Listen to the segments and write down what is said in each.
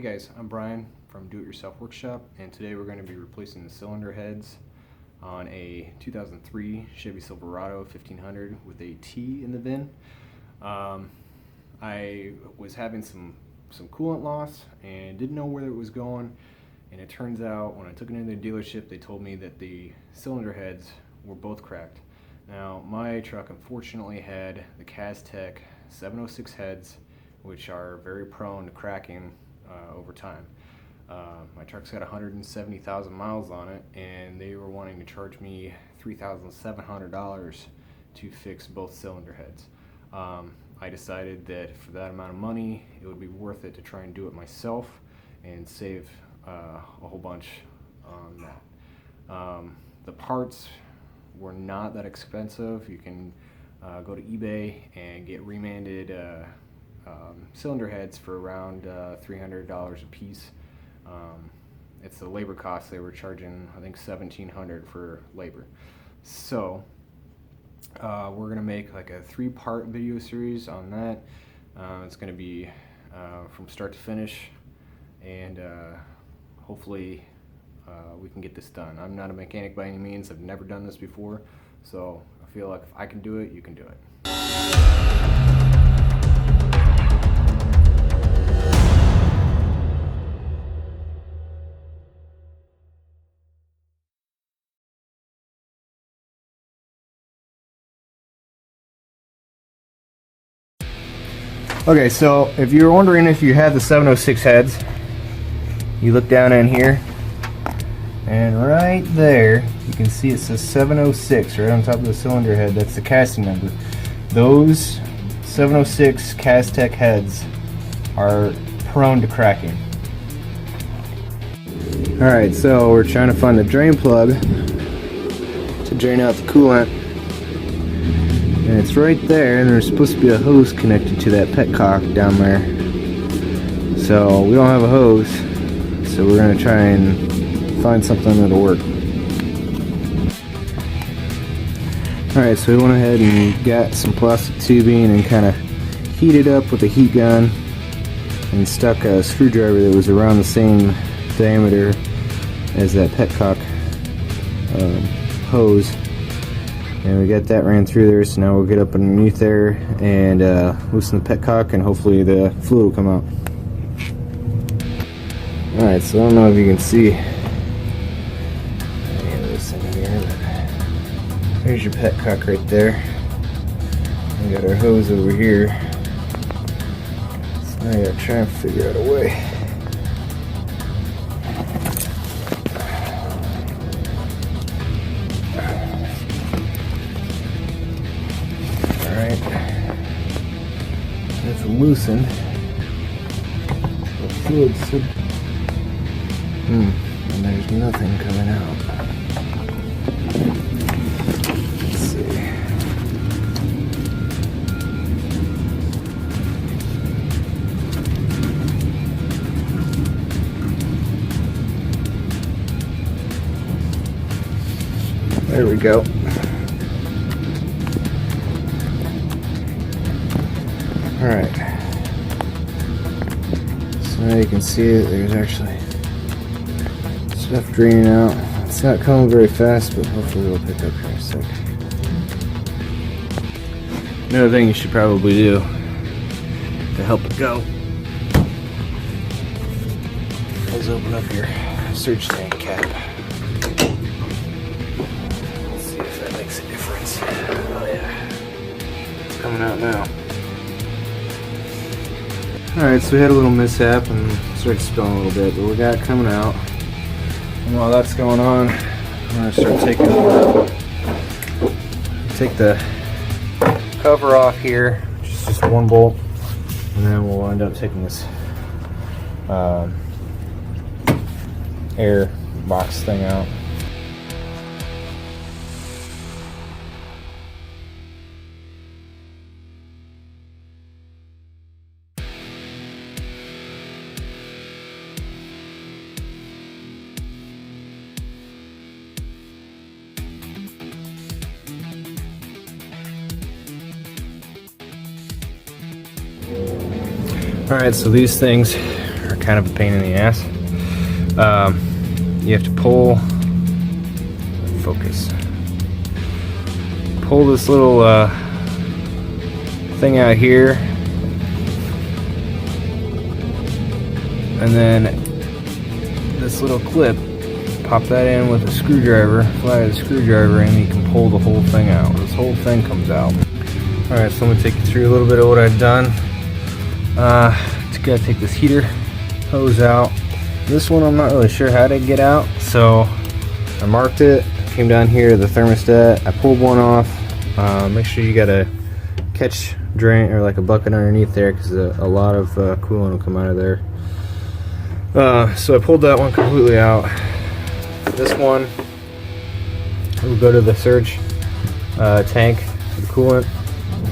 Hey guys, I'm Brian from Do It Yourself Workshop, and today we're going to be replacing the cylinder heads on a 2003 Chevy Silverado 1500 with a T in the VIN. I was having some coolant loss and didn't know where it was going, and it turns out when I took it into the dealership they told me that the cylinder heads were both cracked. Now my truck unfortunately had the Vortec 706 heads, which are very prone to cracking over time. My truck's got 170,000 miles on it, and they were wanting to charge me $3,700 to fix both cylinder heads. I decided that for that amount of money it would be worth it to try and do it myself and save a whole bunch on that. The parts were not that expensive. You can go to eBay and get remanded cylinder heads for around $300 a piece. It's the labor cost. They were charging, I think, $1,700 for labor. So we're gonna make like a 3-part video series on that. It's gonna be from start to finish, and hopefully we can get this done. I'm not a mechanic by any means. I've never done this before, so I feel like if I can do it, you can do it. Okay, so if you're wondering if you have the 706 heads, you look down in here, and right there you can see it says 706 right on top of the cylinder head. That's the casting number. Those 706 Vortec heads are prone to cracking. Alright, so we're trying to find the drain plug to drain out the coolant. And it's right there, and there's supposed to be a hose connected to that petcock down there. So we don't have a hose, so we're going to try and find something that'll work. Alright, so we went ahead and got some plastic tubing and kind of heated up with a heat gun and stuck a screwdriver that was around the same diameter as that petcock hose. And we got that ran through there, so now we'll get up underneath there and loosen the petcock, and hopefully the fluid will come out. Alright, so I don't know if you can see any of this in here, but there's your petcock right there. We got our hose over here, so now I gotta try and figure out a way. Alright, that's loosened. The fluid should... and there's nothing coming out. Let's see. There we go. Alright, so now you can see it, there's actually stuff draining out. It's not coming very fast, but hopefully it'll pick up here in a second. Another thing you should probably do to help it go is open up your surge tank cap. Let's see if that makes a difference. Oh yeah, it's coming out now. Alright, so we had a little mishap and started spilling a little bit, but we got it coming out. And while that's going on, I'm going to start take the cover off here, which is just one bolt, and then we'll end up taking this air box thing out. Alright, so these things are kind of a pain in the ass. You have to pull this little thing out here, and then this little clip, pop that in with a screwdriver, flat of the screwdriver, and you can pull the whole thing out. This whole thing comes out. Alright, so I'm going to take you through a little bit of what I've done. Just got to take this heater hose out. This one I'm not really sure how to get out, so I marked it, came down here to the thermostat, I pulled one off. Make sure you got a catch drain or like a bucket underneath there, because a lot of coolant will come out of there. So I pulled that one completely out. This one will go to the surge tank for the coolant,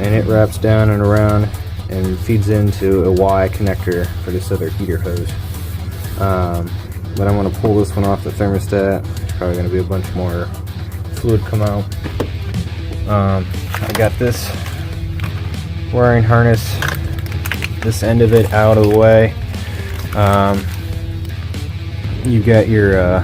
and it wraps down and around and feeds into a Y connector for this other heater hose. But I'm going to pull this one off the thermostat. There's probably going to be a bunch more fluid come out. I got this wiring harness, this end of it out of the way. You got your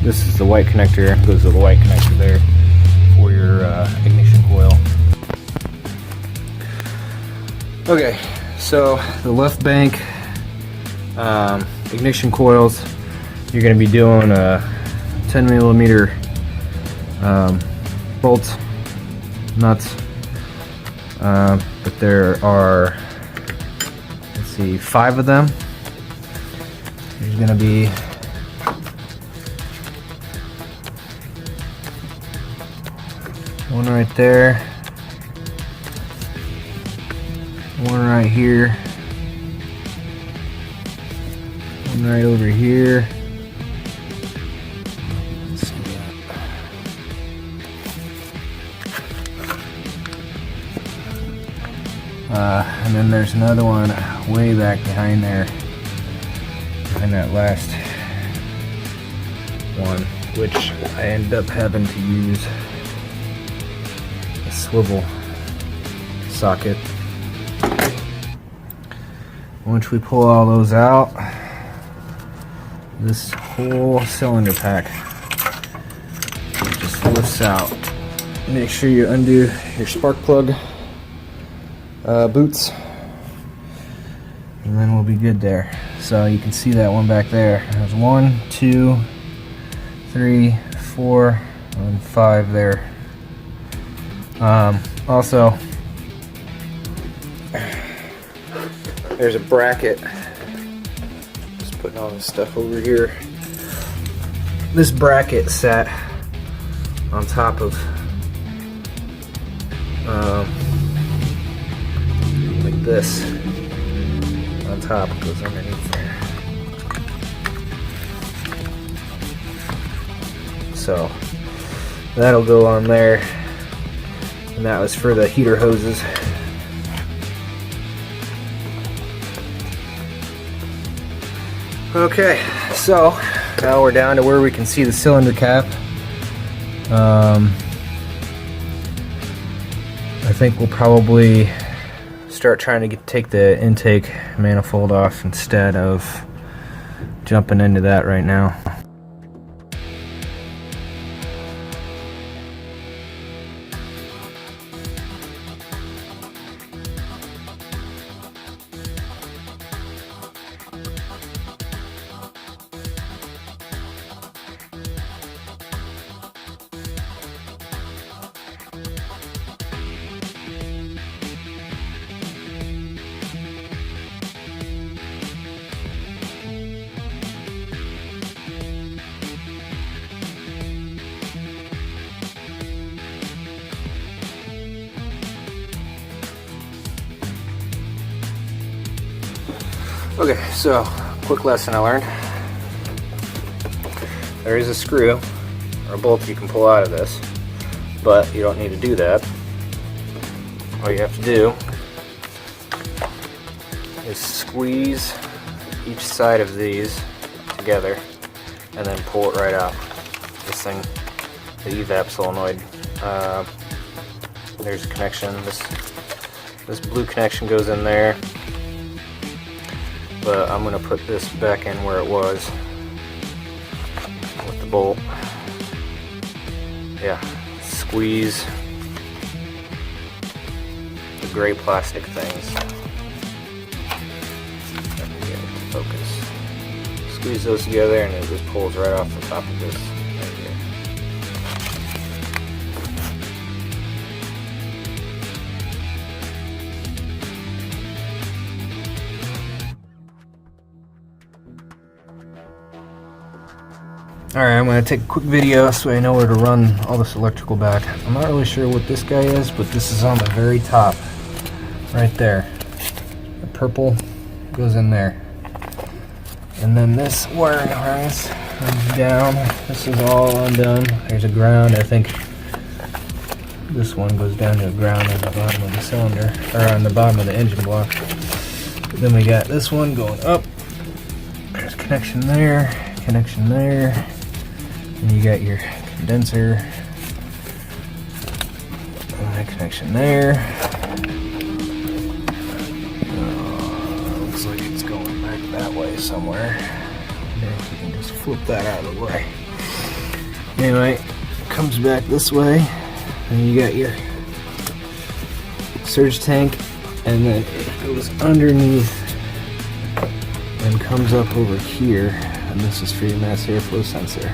this is the white connector, goes to the white connector there for your ignition coil. Okay, so the left bank ignition coils, you're going to be doing a 10 millimeter bolts, nuts, but there are, let's see, 5 of them. There's going to be one right there, one right here, one right over here. Let's see that. And then there's another one way back behind there, behind that last one, which I ended up having to use a swivel socket. Once we pull all those out, this whole cylinder pack just lifts out. Make sure you undo your spark plug boots, and then we'll be good there. So you can see that one back there. There's 1, 2, 3, 4, and 5 there. Also, there's a bracket. Just putting all this stuff over here. This bracket sat on top of like this. On top, it goes underneath there. So that'll go on there, and that was for the heater hoses. Okay, so now we're down to where we can see the cylinder cap. I think we'll probably start trying to take the intake manifold off instead of jumping into that right now. Okay, so quick lesson I learned. There is a screw or a bolt you can pull out of this, but you don't need to do that. All you have to do is squeeze each side of these together and then pull it right out. This thing, the evap solenoid, there's a connection. This blue connection goes in there. but I'm gonna put this back in where it was with the bolt. Yeah, squeeze the gray plastic things. Get it to focus. Squeeze those together and it just pulls right off the top of this right here. Alright, I'm going to take a quick video so I know where to run all this electrical back. I'm not really sure what this guy is, but this is on the very top. Right there. The purple goes in there. And then this wiring harness comes down. This is all undone. There's a ground. I think this one goes down to a ground on the bottom of the cylinder, or on the bottom of the engine block. Then we got this one going up. There's connection there, connection there. And you got your condenser. And that connection there. Looks like it's going back that way somewhere. There, you can just flip that out of the way. Anyway, it comes back this way. And you got your surge tank. And then it goes underneath and comes up over here. And this is for your mass airflow sensor.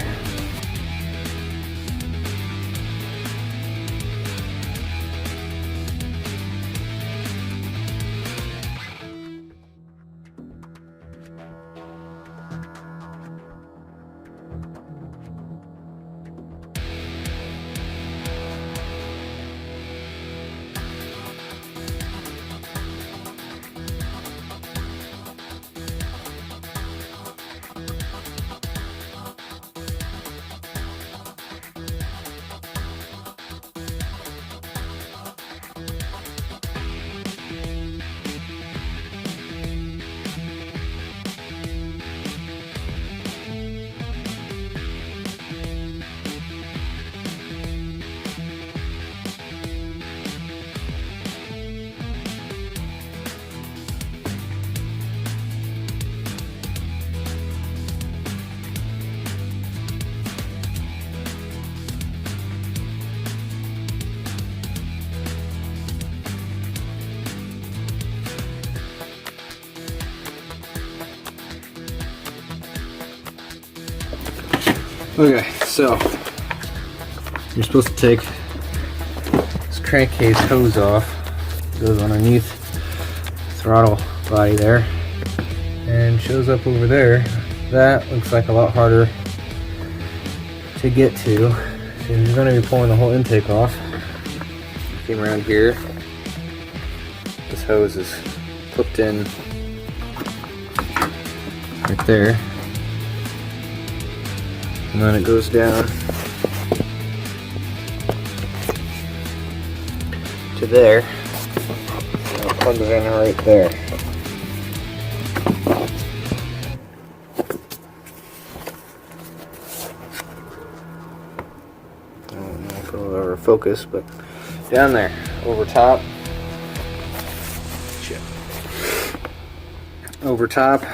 Okay, so you're supposed to take this crankcase hose off. It goes underneath the throttle body there and shows up over there. That looks like a lot harder to get to. So you're going to be pulling the whole intake off. Came around here. This hose is clipped in right there. And then it goes down to there. And it plugs in right there. I don't know if it'll ever focus, but down there, over top. Shit. Over top.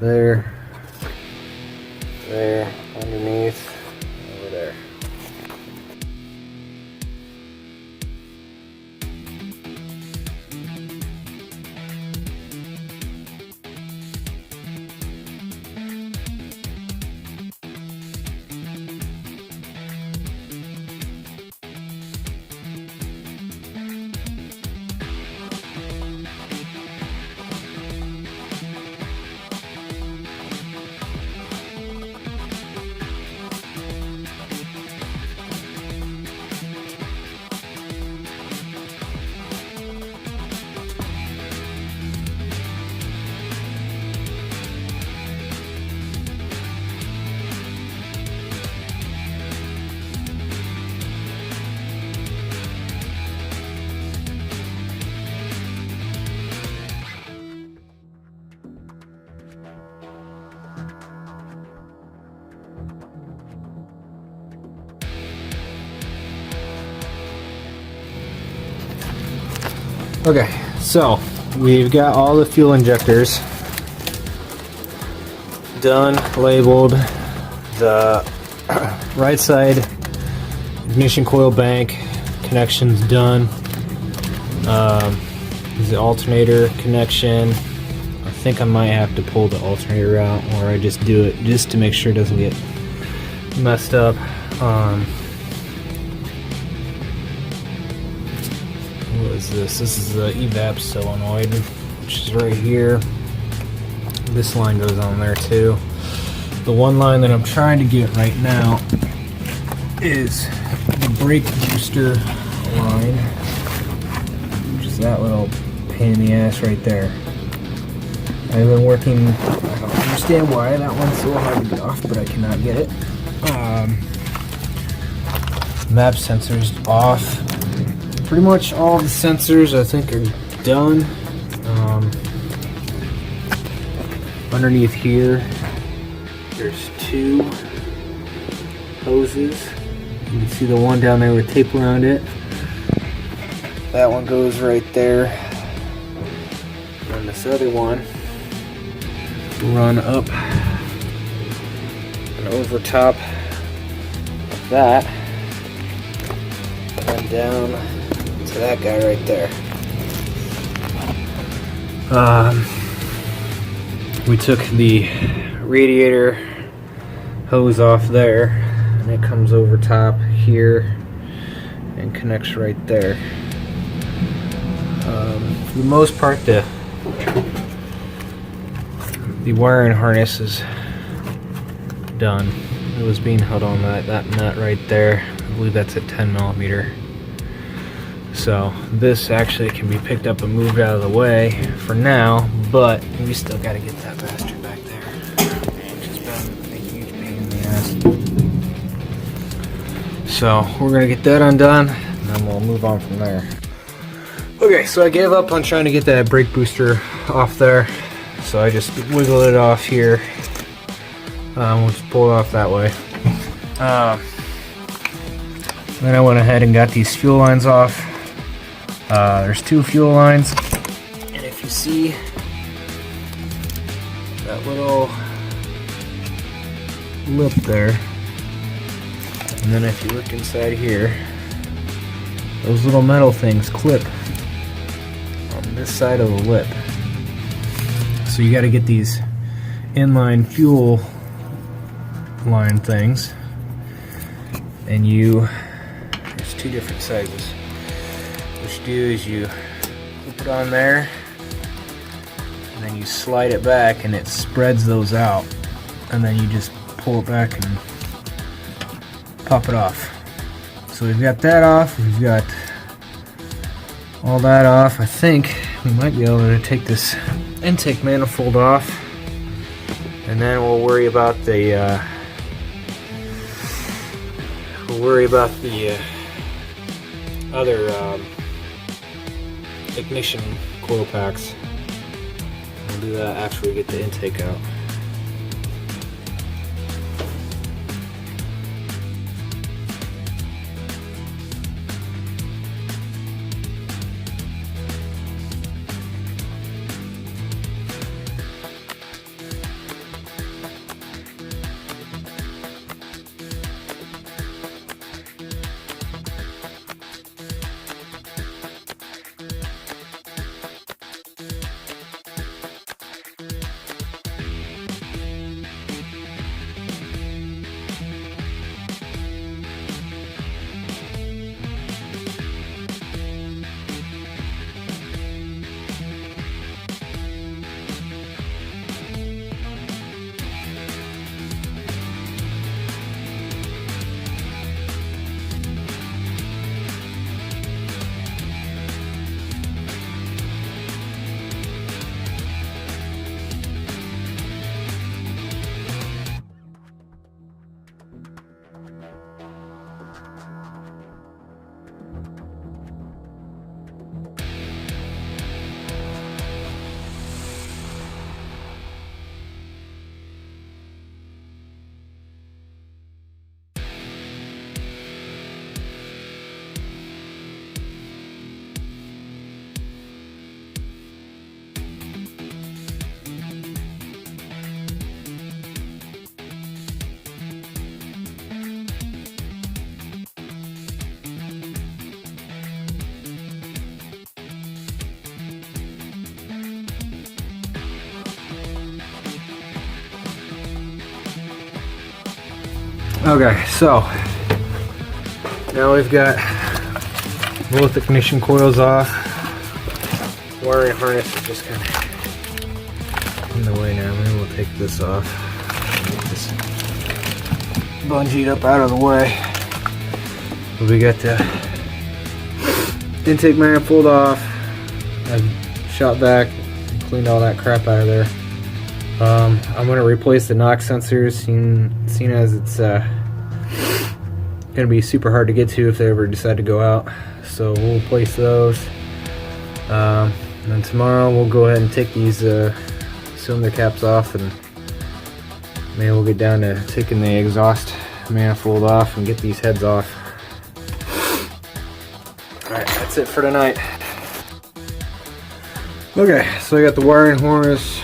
There. There, underneath, over there. Okay, so we've got all the fuel injectors done, labeled. The right side ignition coil bank connection's done. The alternator connection. I think I might have to pull the alternator out, or I just do it just to make sure it doesn't get messed up. What is this? This is the evap solenoid, which is right here. This line goes on there too. The one line that I'm trying to get right now is the brake booster line, which is that little pain in the ass right there. I've been working, I don't understand why that one's so hard to get off, but I cannot get it. Map sensors off. Pretty much all the sensors I think are done. Underneath here, there's two hoses. You can see the one down there with tape around it. That one goes right there. And this other one will run up and over top of that and down to that guy right there. We took the radiator hose off there, and it comes over top here and connects right there. For the most part, the wiring harness is done. It was being held on that nut right there. I believe that's at 10 millimeter. So this actually can be picked up and moved out of the way for now, but we still got to get that bastard back there. It's been a huge pain in the ass. So we're gonna get that undone, and then we'll move on from there. Okay, so I gave up on trying to get that brake booster off there, so I just wiggled it off here. We'll just pull it off that way. Then I went ahead and got these fuel lines off. There's two fuel lines, and if you see that little lip there, and then if you look inside here, those little metal things clip on this side of the lip. So you got to get these inline fuel line things, and there's two different sizes. What you do is you put it on there, and then you slide it back, and it spreads those out, and then you just pull it back and pop it off. So we've got that off, we've got all that off. I think we might be able to take this intake manifold off, and then we'll worry about the other ignition coil packs. We'll do that after we get the intake out. Okay, so now we've got both ignition coils off. Wiring harness is just kind of in the way now. Maybe we'll take this off. Get this bungeed up out of the way. But we got the intake manifold off. I've shot back, cleaned all that crap out of there. I'm going to replace the knock sensors, seeing as it's going to be super hard to get to if they ever decide to go out. So we'll replace those. And then tomorrow we'll go ahead and take these cylinder caps off, and maybe we'll get down to taking the exhaust manifold off and get these heads off. Alright, that's it for tonight. Okay, so I got the wiring harness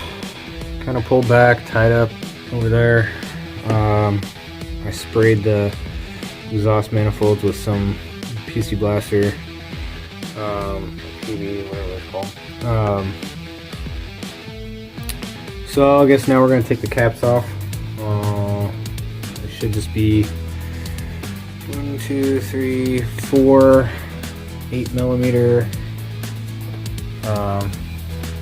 kind of pulled back, tied up over there. I sprayed the exhaust manifolds with some PC Blaster, PV, whatever it's called. So I guess now we're going to take the caps off. It should just be 1, 2, 3, 4 8mm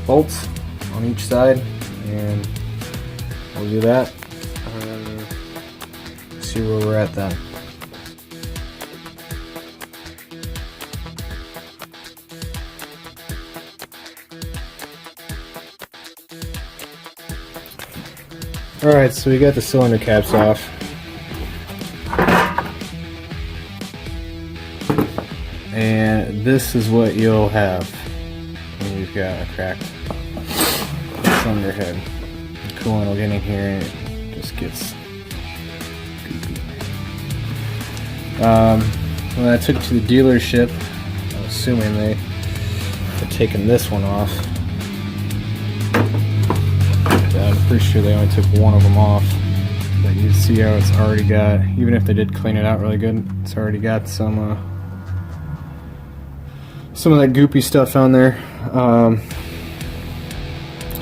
bolts on each side, and we'll do that. See where we're at then. Alright, so we got the cylinder caps off. And this is what you'll have when you've got a cracked cylinder head. The coolant will get in here and it just gets goopy. When I took it to the dealership, I'm assuming they had taken this one off. I'm pretty sure they only took one of them off. But you see how it's already got, even if they did clean it out really good, it's already got some of that goopy stuff on there.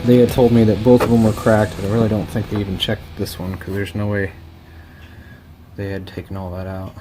They had told me that both of them were cracked, but I really don't think they even checked this one because there's no way they had taken all that out.